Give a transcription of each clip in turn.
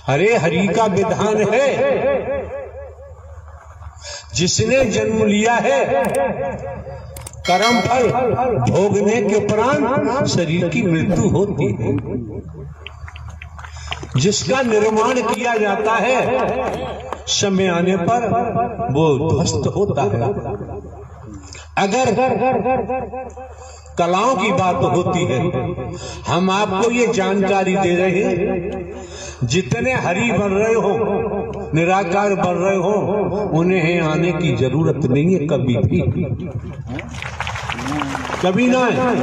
हरे हरि का विधान है, जिसने जन्म लिया है कर्म फल भोगने के उपरांत शरीर की मृत्यु होती है। जिसका निर्माण किया जाता है समय आने पर वो ध्वस्त होता है। अगर कलाओं की बात होती है, हम आपको ये जानकारी दे रहे हैं, जितने हरि बन रहे हो, निराकार बन रहे हो, उन्हें आने की जरूरत नहीं है कभी भी, कभी ना है।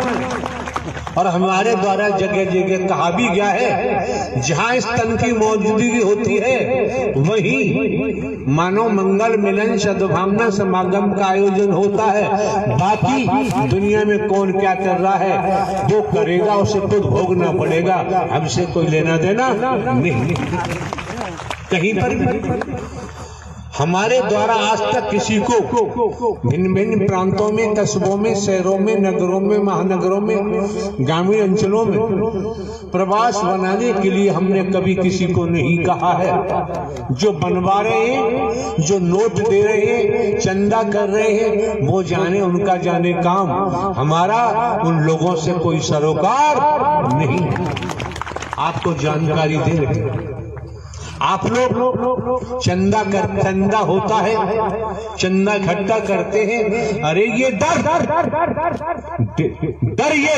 और हमारे द्वारा जगह जगह कहा भी गया है, जहां इस तन की मौजूदगी होती है वहीं मानव मंगल मिलन सद्भावना समागम का आयोजन होता है। बाकी दुनिया में कौन क्या कर रहा है वो करेगा, उसे खुद भोगना पड़ेगा, हमसे कोई लेना देना नहीं। कहीं पर भी हमारे द्वारा आज तक किसी को भिन्न भिन्न प्रांतों में, कस्बों में, शहरों में, नगरों में, महानगरों में, ग्रामीण अंचलों में प्रवास बनाने के लिए हमने कभी किसी को नहीं कहा है। जो बनवा रहे हैं, जो नोट दे रहे हैं, चंदा कर रहे हैं, वो जाने, उनका जाने काम। हमारा उन लोगों से कोई सरोकार नहीं है। आपको जानकारी दे रहे हैं। आप लोग चंदा होता है, चंदा इकट्ठा करते हैं। अरे ये डर ये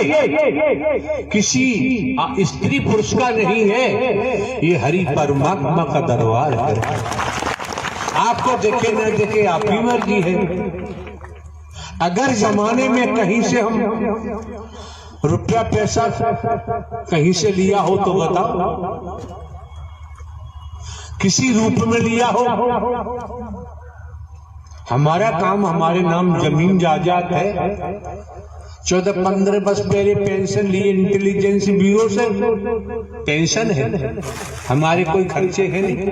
किसी स्त्री पुरुष का नहीं है, ये हरि परमात्मा का दरबार है। आपको देखे न देखे आपकी मर्जी है। अगर जमाने में कहीं से हम रुपया पैसा कहीं से लिया हो तो बताओ, किसी रूप में लिया हो। हमारा काम, हमारे नाम जमीन जायदाद है। 14-15 वर्ष पहले पेंशन लिए इंटेलिजेंस ब्यूरो से, पेंशन है, हमारे कोई खर्चे हैं नहीं।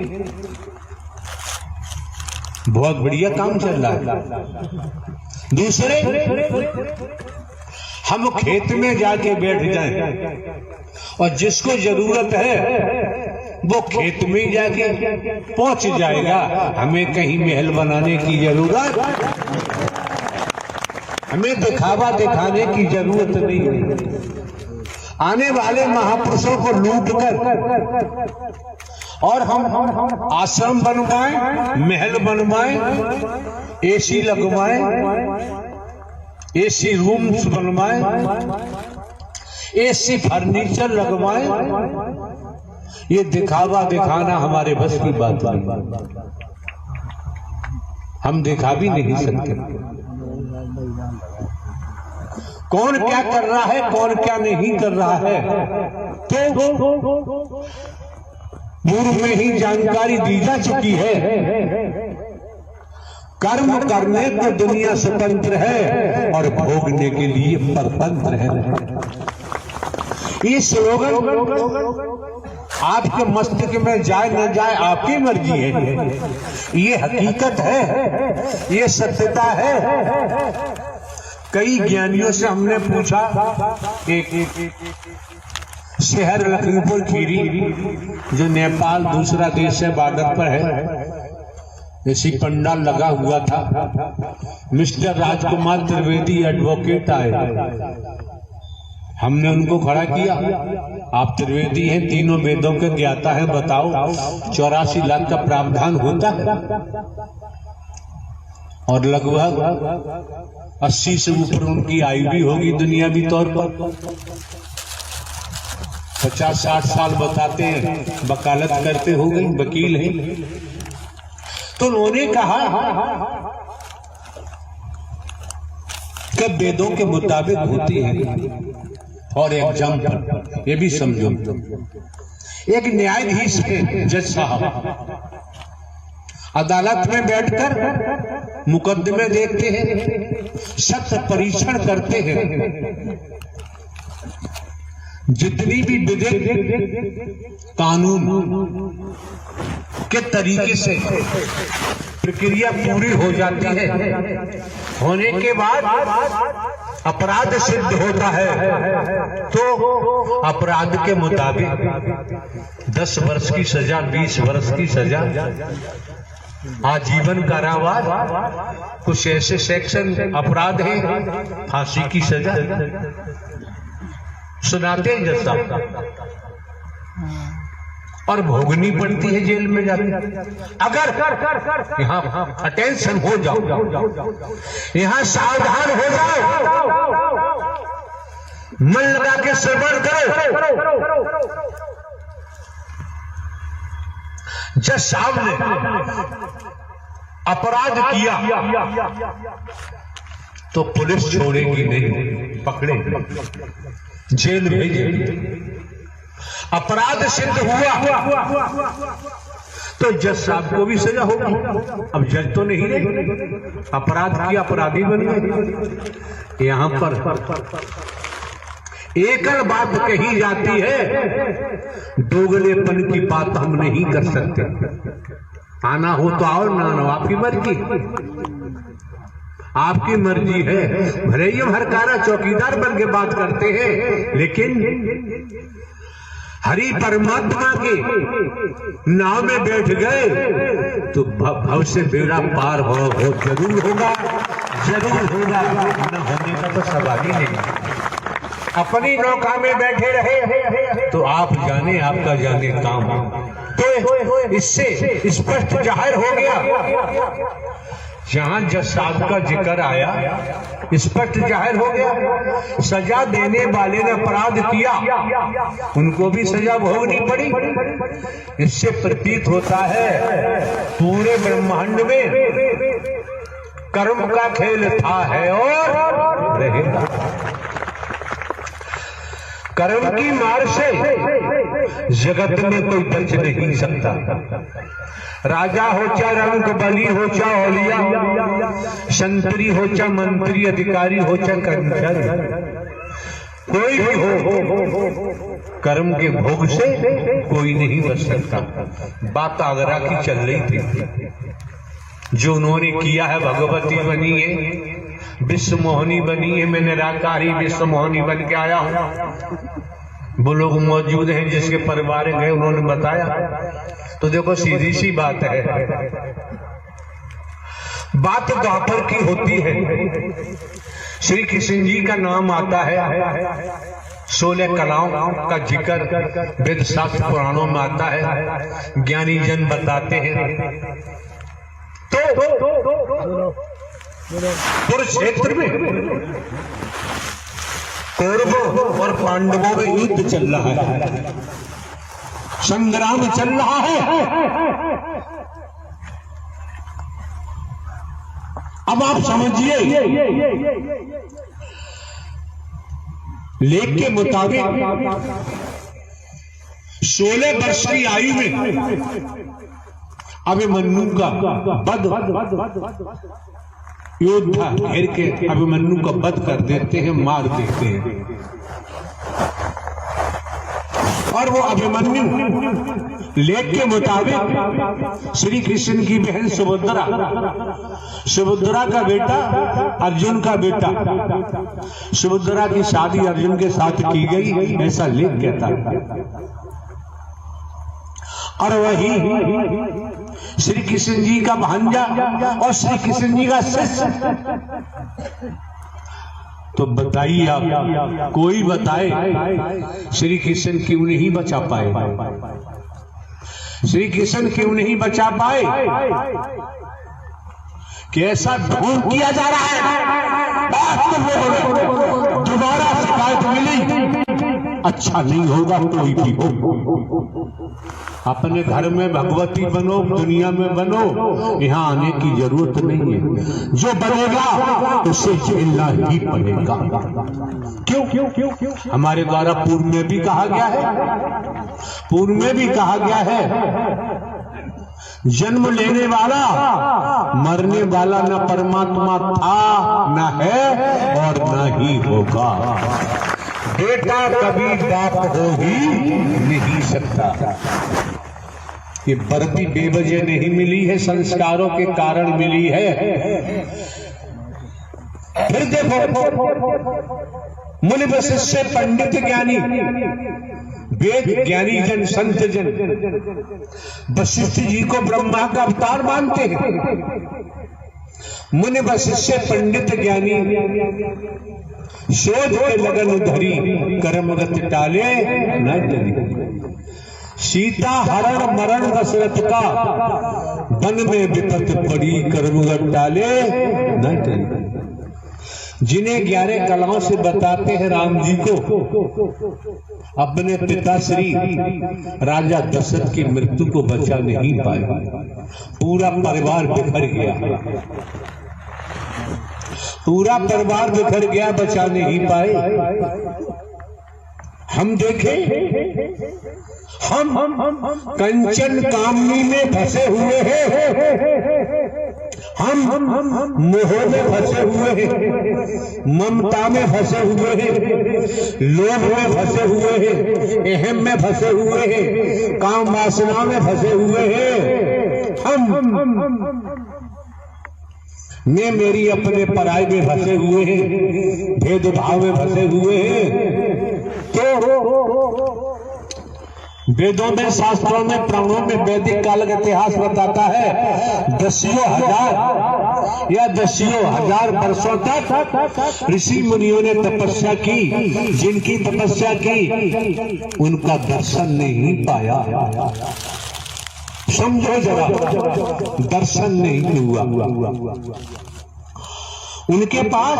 बहुत बढ़िया काम चल रहा है। दूसरे, हम खेत में जाके बैठ जाएं और जिसको जरूरत है वो खेत में जाके पहुंच जाएगा। हमें कहीं महल बनाने की जरूरत, हमें दिखावा दिखाने की जरूरत नहीं है। आने वाले महापुरुषों को लूट कर और हम आश्रम बनवाएं, महल बनवाएं, एसी लगवाएं, एसी रूम्स बनवाएं, एसी फर्नीचर लगवाएं, ये दिखावा दिखाना हमारे बस की बात नहीं। हम दिखा भी नहीं सकते। कौन क्या कर रहा है, कौन क्या नहीं कर रहा है, तो पूर्व में ही जानकारी दी जा चुकी है। कर्म करने को दुनिया स्वतंत्र है और भोगने के लिए परतंत्र है। ये स्लोगन आपके मस्तिष्क में जाए न जाए आपकी मर्जी है। ये हकीकत है, ये सत्यता है। कई ज्ञानियों से हमने पूछा, एक शहर लखीमपुर खीरी जो नेपाल दूसरा देश है, बॉर्डर पर है, ऐसी पंडाल लगा हुआ था। मिस्टर राजकुमार त्रिवेदी एडवोकेट आए। हमने उनको खड़ा किया, आप त्रिवेदी हैं, तीनों वेदों के ज्ञाता हैं, बताओ 84 लाख का प्रावधान होता है और लगभग 80 से ऊपर उनकी आयु भी होगी दुनियावी तौर पर। 50-60 साल बताते हैं, वकालत करते हो गई, वकील हैं। तो उन्होंने कहा कि वेदों के मुताबिक होती है। और एग्जाम्पल ये भी समझो, एक न्यायाधीश थे, जज साहब, अदालत में बैठकर मुकदमे देखते हैं, सत्य परीक्षण करते हैं। जितनी भी विधिक कानून के तरीके से प्रक्रिया पूरी हो जाती है, होने के बाद अपराध सिद्ध होता है, तो अपराध के मुताबिक 10 वर्ष की सजा, 20 वर्ष की सजा, आजीवन कारावास, कुछ ऐसे सेक्शन अपराध हैं फांसी की सजा सुनाते हैं जज साहब, और भोगनी पड़ती है जेल में जाकर। अगर यहाँ अटेंशन हो जाओ, यहाँ सावधान हो जाओ, मन लगा के श्रवण करो। जज साहब ने अपराध किया तो पुलिस छोड़ेगी नहीं, पकड़ेगी, जेल भेजेगी। अपराध सिद्ध हुआ तो जज साहब को भी सजा होगी। अब जज तो नहीं रहे, अपराध किया, अपराधी बन गए। यहां पर एकल बात कही जाती है, दोगलेपन की बात हम नहीं कर सकते। आना हो तो आओ, ना ना आपकी मर्जी, आपकी मर्जी है। भले ही हम हरकारा चौकीदार बन के बात करते हैं, लेकिन हरि परमात्मा के नाव में बैठ गए तो भव से बेड़ा पार हो जरूर होगा, जरूर होगा। न होने का तो सवाल ही नहीं। अपनी नौका में बैठे रहे तो आप जाने, आपका जाने काम। तो इससे स्पष्ट जाहिर हो गया, जहां जज साहब का जिक्र आया, स्पष्ट जाहिर हो गया, सजा देने वाले ने अपराध किया, उनको भी सजा भोगनी पड़ी। इससे प्रतीत होता है पूरे ब्रह्मांड में कर्म का खेल था, है और रहेगा। कर्म की मार से जगत में कोई बच नहीं सकता। राजा हो चाहे रंग बली हो चाहे औलिया, संतरी हो चाहे मंत्री, अधिकारी हो चाहे कर्मचारी, कोई भी हो, कर्म के भोग से कोई नहीं बच सकता। बात आगरा की चल रही थी, जो उन्होंने किया है, भगवती बनी है, विश्व मोहनी बनी है, मैं निराकारी विश्व मोहनी बन के आया हूं। वो लोग मौजूद हैं जिसके परिवार गए, उन्होंने बताया। तो देखो सीधी सी बात है, बात द्वापर की होती है। श्री कृष्ण जी का नाम आता है, 16 कलाओं का जिक्र वेद शास्त्र पुराणों में आता है, ज्ञानी जन बताते हैं। तो कुरुक्षेत्र में कौरवों और पांडवों में युद्ध चल रहा है, संग्राम चल रहा है। अब आप समझिए, लेख के मुताबिक 16 वर्ष की आयु में अभिमन्यु का वध, योद्धा घेर के अभिमन्यु का वध कर देते हैं, मार देते हैं। और वो अभिमन्यु लेख के मुताबिक श्री कृष्ण की बहन सुभद्रा, सुभद्रा का बेटा अर्जुन का बेटा, सुभद्रा की शादी अर्जुन के साथ की गई, ऐसा लेख कहता है। और वही श्री कृष्ण जी का भांजा और श्री कृष्ण जी का शिष्य। तो बताइए आप, कोई बताए श्री कृष्ण क्यों नहीं बचा पाए? श्री कृष्ण क्यों नहीं बचा पाए? कैसा ढोंग किया जा रहा है? दोबारा शिकायत मिली, अच्छा नहीं होगा कोई भी हो। अपने घर में भगवती बनो, दुनिया में बनो, यहाँ आने की जरूरत नहीं है। जो बनेगा उसे झेलना ही पड़ेगा। क्यों क्यों क्यों क्यों? हमारे द्वारा पूर्व में भी कहा गया है, पूर्व में भी कहा गया है, जन्म लेने वाला मरने वाला न परमात्मा था, न है और न ही होगा। बेटा कभी बाप हो ही नहीं सकता। ये बर्फी बेवजह नहीं मिली है, संस्कारों के कारण मिली है। फिर देखो, मुनि वशिष्ठ पंडित ज्ञानी, वेद ज्ञानी जन, संत जन वशिष्ठ जी को ब्रह्मा का अवतार मानते हैं। मुनि वशिष्ठ पंडित ज्ञानी शोध के लगन धरी, कर्मगत टाले न डरी। सीता हरण मरण दशरथ का, वन में विपत पड़ी, कर्मगत टाले न डरी। जिन्हें 11 कलाओं से बताते हैं राम जी को, अपने पिता श्री राजा दशरथ की मृत्यु को बचा नहीं पाए। पूरा परिवार बिखर गया, पूरा परिवार बिखर गया, बचा नहीं पाए। हम देखें, हम कंचन कामनी में फंसे हुए हैं, हम मोह में फंसे हुए हैं, ममता में फंसे हुए हैं, लोभ में फंसे हुए हैं, अहम में फंसे हुए हैं, काम वासना में फंसे हुए हैं। हम मैं मेरी अपने पराई में फंसे हुए हैं, भेदभाव में फंसे हुए हैं। तो वेदों में, शास्त्रों में, पुराणों में, वैदिक काल का इतिहास बताता है, दसियों हजार या दसियों हजार वर्षों तक ऋषि मुनियों ने तपस्या की। जिनकी तपस्या की, उनका दर्शन नहीं पाया। समझो जरा, दर्शन नहीं हुआ। उनके पास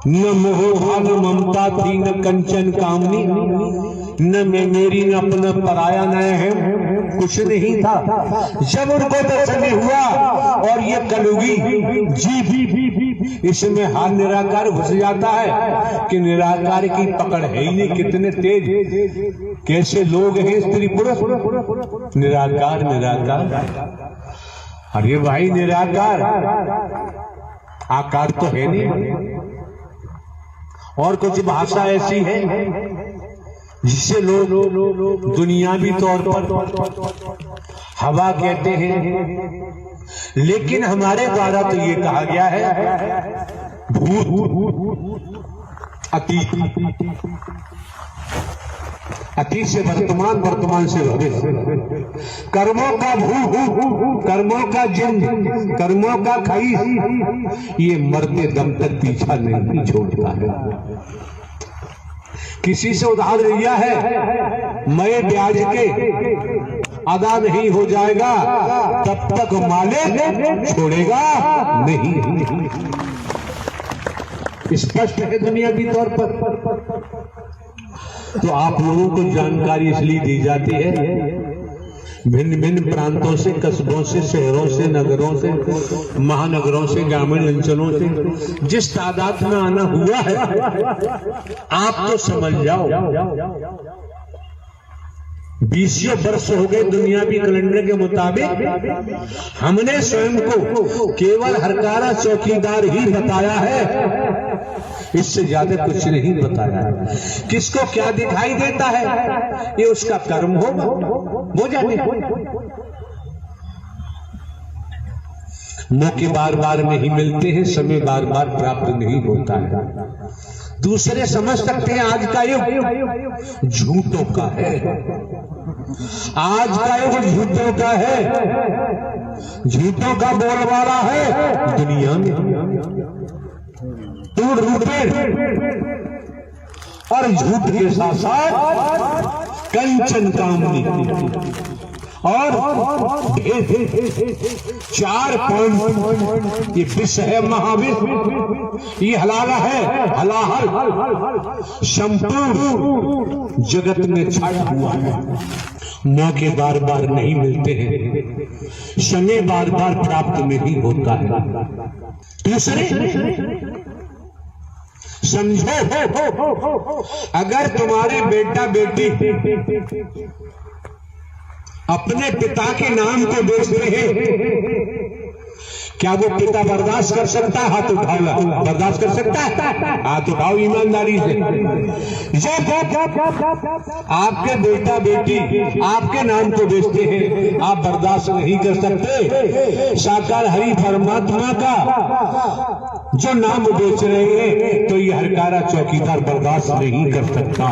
न मोह न ममता थी, न कंचन कामनी, न मैं मेरी, न अपना पराया, न है, कुछ नहीं था। जब उनको दर्शन हुआ और ये कलयुगी जीव इसमें हाथ निराकार घुस जाता है कि निराकार की पकड़ है ही नहीं। कितने तेज, कैसे लोग हैं स्त्री पुरुष, निराकार निराकार। अरे भाई निराकार, आकार तो है नहीं। और कुछ भाषा ऐसी है जिसे लोग दुनियावी तौर पर हवा कहते हैं, लेकिन हमारे द्वारा तो ये कहा गया है भूत, अतीत, अतीत से वर्तमान, वर्तमान से भविष्य, कर्मों का भू, कर्मों का जिन, कर्मों का खई, ये मरते दम तक पीछा नहीं छोड़ता है। किसी से उधार लिया है, मैं ब्याज के अदा नहीं हो जाएगा तब तक मालिक छोड़ेगा नहीं। स्पष्ट है दुनिया की तौर पर। तो आप लोगों को जानकारी इसलिए दी जाती है, भिन्न भिन्न प्रांतों से, कस्बों से, शहरों से, नगरों से, महानगरों से, ग्रामीण अंचलों से जिस तादाद में आना हुआ है, आप तो समझ जाओ 20 वर्ष हो गए दुनियावी कैलेंडर के मुताबिक। हमने स्वयं को केवल हरकारा चौकीदार ही बताया है, इससे ज्यादा कुछ नहीं बताया। किसको क्या दिखाई देता है, ये उसका कर्म होगा, वो जाने। मौके बार बार नहीं मिलते हैं, समय बार बार प्राप्त नहीं होता है। दूसरे समझ सकते हैं आज का युग झूठों का है, आज का युग झूठों का है, झूठों का बोलबाला है दुनिया में। टूट रूपे और झूठ के साथ साथ कंचन कामनी और 4 पॉइंट, ये विश्व है, महाविश्व, ये हलाला है, हलाहल संपूर्ण जगत में छाया हुआ है। मौके बार बार नहीं मिलते हैं, समय बार बार प्राप्त नहीं होता है। दूसरे समझो, अगर तुम्हारे बेटा बेटी अपने पिता के नाम को बेचते हैं, क्या वो पिता बर्दाश्त कर सकता है? हाथ उठाओ, बर्दाश्त कर सकता है? हाथ उठाओ ईमानदारी से। आपके बेटा बेटी आपके नाम को बेचते हैं, आप बर्दाश्त नहीं कर सकते। साकार हरि परमात्मा का जो नाम बेच रहे हैं, तो ये हरकारा चौकीदार बर्दाश्त नहीं कर सकता।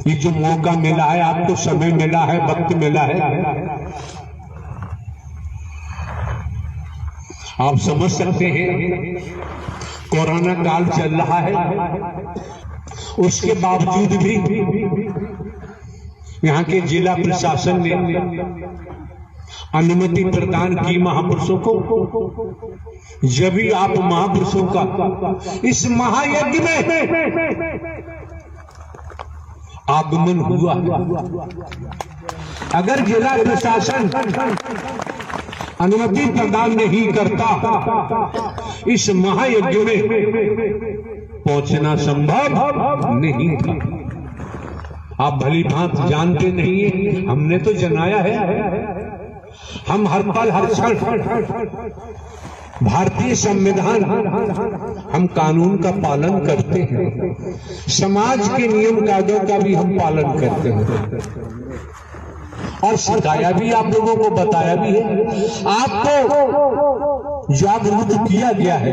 ये जो मौका मिला है आपको, समय मिला है, वक्त मिला है, आप समझ सकते हैं कोरोना काल चल रहा है, उसके बावजूद भी यहाँ के जिला प्रशासन ने अनुमति प्रदान की महापुरुषों को। जब भी आप महापुरुषों का इस महायज्ञ में आगमन हुआ, अगर जिला प्रशासन अनुमति प्रदान नहीं करता, इस महायज्ञ में पहुंचना संभव नहीं था। आप भली भांत जानते नहीं है, हमने तो जनाया है। हम हर पल हर क्षण भारतीय संविधान, हम कानून का पालन करते हैं, समाज के नियम कायदों का भी हम पालन करते हैं, और सिखाया भी, आप लोगों को बताया भी है, आपको जागरूक किया गया है।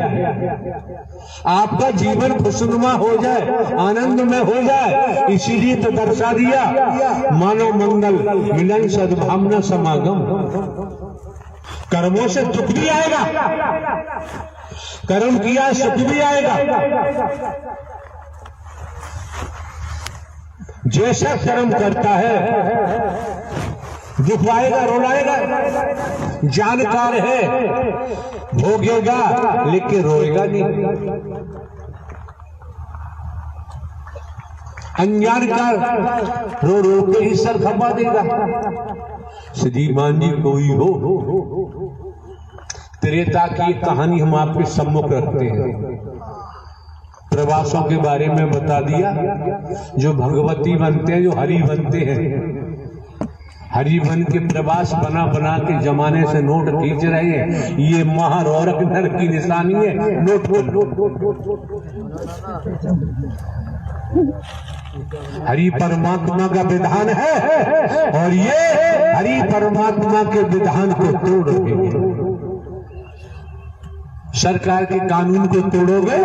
आपका जीवन खुशनुमा हो जाए, आनंद में हो जाए, इसीलिए तो दर्शा दिया मानव मंगल मिलन सद्भावना समागम। कर्मों से सुख भी आएगा, कर्म किया सुख भी आएगा। जैसा कर्म करता है दुख आएगा, रोलाएगा। जानकार है, भोगेगा लेकिन रोएगा नहीं। अनजान का रो रो के ही सर खपा देगा। श्रीमान जी कोई हो, त्रेता की कहानी हम आपके सम्मुख रखते हैं। प्रवासों के बारे में बता दिया, जो भगवती बनते हैं, जो हरि बनते हैं, हरि बन के प्रवास बना बना के जमाने से नोट खींच रहे हैं। ये महारौरक नर की निशानी है। नोट हरि परमात्मा का विधान है, और ये हरि परमात्मा के विधान को तोड़ रहे हैं। सरकार के कानून को तोड़ोगे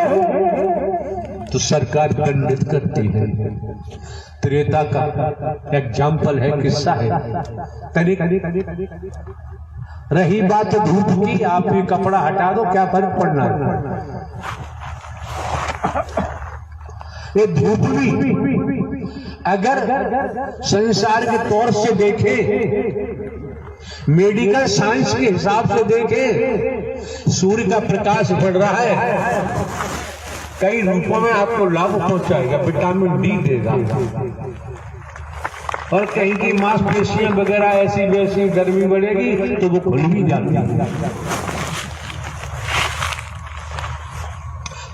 तो सरकार दंडित करती है। त्रेता का एग्जाम्पल है, किस्सा है। रही बात धूप की, आप भी कपड़ा हटा दो, क्या फर्क पड़ना है। ये धूप भी अगर संसार के तौर से देखे, मेडिकल साइंस के हिसाब से देखे, सूर्य का प्रकाश बढ़ रहा है, कई रूपों में आपको लाभ पहुंचाएगा, विटामिन डी देगा, और कहीं की मांसपेशियां वगैरह ऐसी वैसी गर्मी बढ़ेगी तो वो खुल भी जाती है।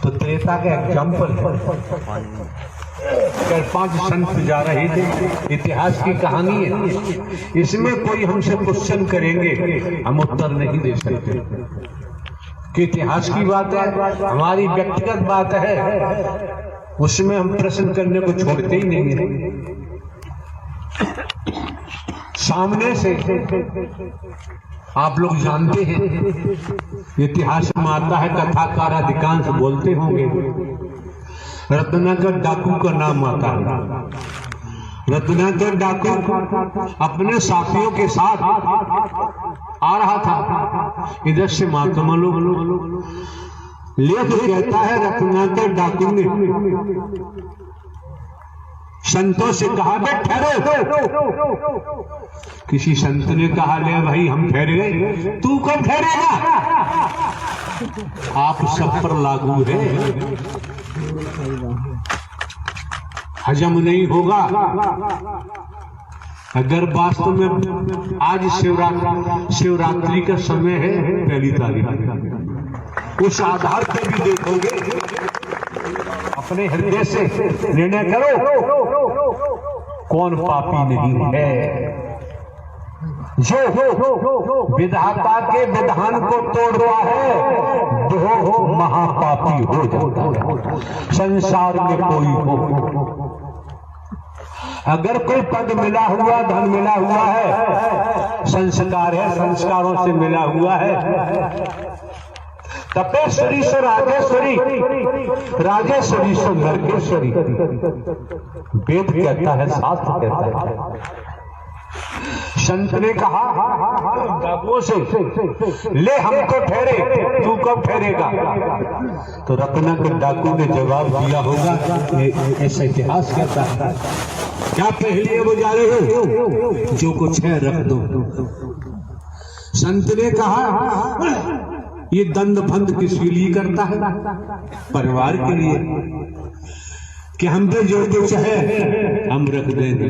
तो त्रेता का एग्जाम्पल, 5 संत जा रहे थे, इतिहास की कहानी है। इसमें कोई हमसे क्वेश्चन करेंगे, हम उत्तर नहीं दे सकते कि इतिहास की बात है, हमारी व्यक्तिगत बात है, उसमें हम प्रश्न करने को छोड़ते ही नहीं है। सामने से आप लोग जानते हैं, इतिहास में आता है, कथाकार अधिकांश बोलते होंगे, रत्नाकर डाकू का नाम आता है। रत्नाकर डाकू अपने साथियों के साथ आ रहा था, इधर से महात्मा लोग, लेख कहता है रत्नाकर डाकू ने संतों से कहा, बे ठहरो। किसी संत ने कहा, ले भाई हम ठहर गए, तू कब ठहरेगा? आप सब पर लागू है, हजम नहीं होगा। अगर वास्तव में आज शिवरात्रि का समय है, 1 तारीख, उस आधार पर भी देखोगे अपने हृदय से निर्णय करो कौन पापी नहीं है। जो विधाता के विधान को तोड़ता है वो महापापी हो जाता है। संसार में कोई हो, अगर कोई पद मिला हुआ, धन मिला हुआ है, संस्कार है, संस्कारों से मिला हुआ है, तपेश्वरी से राजेश्वरी, राजेश्वरी से नरकेश्वरी, वेद कहता है, शास्त्र कहता है। संत ने कहा डाकुओं से, ले हम तो ठहरे, तू कब ठहरेगा? तो रत्नाकर डाकू ने जवाब दिया होगा, ऐसा इतिहास कहता है, क्या पहले वो जा रहे हो, जो कुछ है रख दो। संत ने कहा ये दंड फंद किसके लिए करता है? परिवार के लिए, कि हम पे जो कुछ है हम रख देंगे।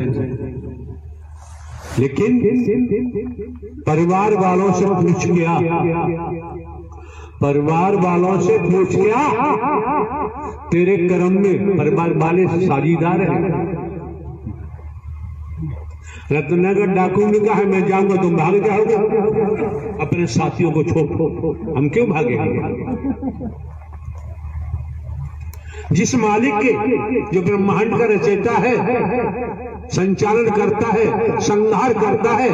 लेकिन परिवार वालों से पूछ गया, परिवार वालों से पूछ गया, तेरे कर्म में परिवार वाले साझीदार हैं? रत्नाकर डाकू ने कहा मैं जाऊंगा, तुम भाग जाओगे अपने साथियों को छोड़, हम क्यों भागेंगे? जिस मालिक के, जो ब्रह्मांड का रचयिता है, संचालन करता है, संहार करता है,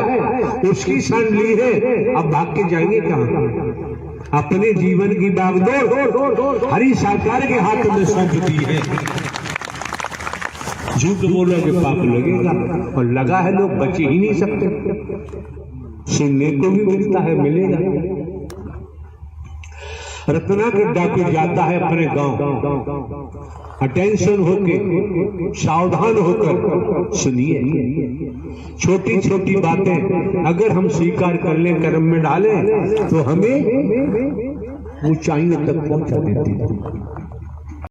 उसकी शरण ली है, अब भाग के जाएंगे कहां? अपने जीवन की बागडोर हरि साकार के हाथ में सौंप दी है। झूठ बोलोगे पाप लगेगा, और लगा है लोग बचे ही नहीं सकते। सुनने को भी मिलता है, मिलेगा। रत्नाकर डाकू जाता है अपने गांव, अटेंशन होके, सावधान होकर सुनिए। छोटी छोटी बातें अगर हम स्वीकार कर लें, कर्म में डालें, तो हमें ऊंचाइयों तक पहुंचा देती है।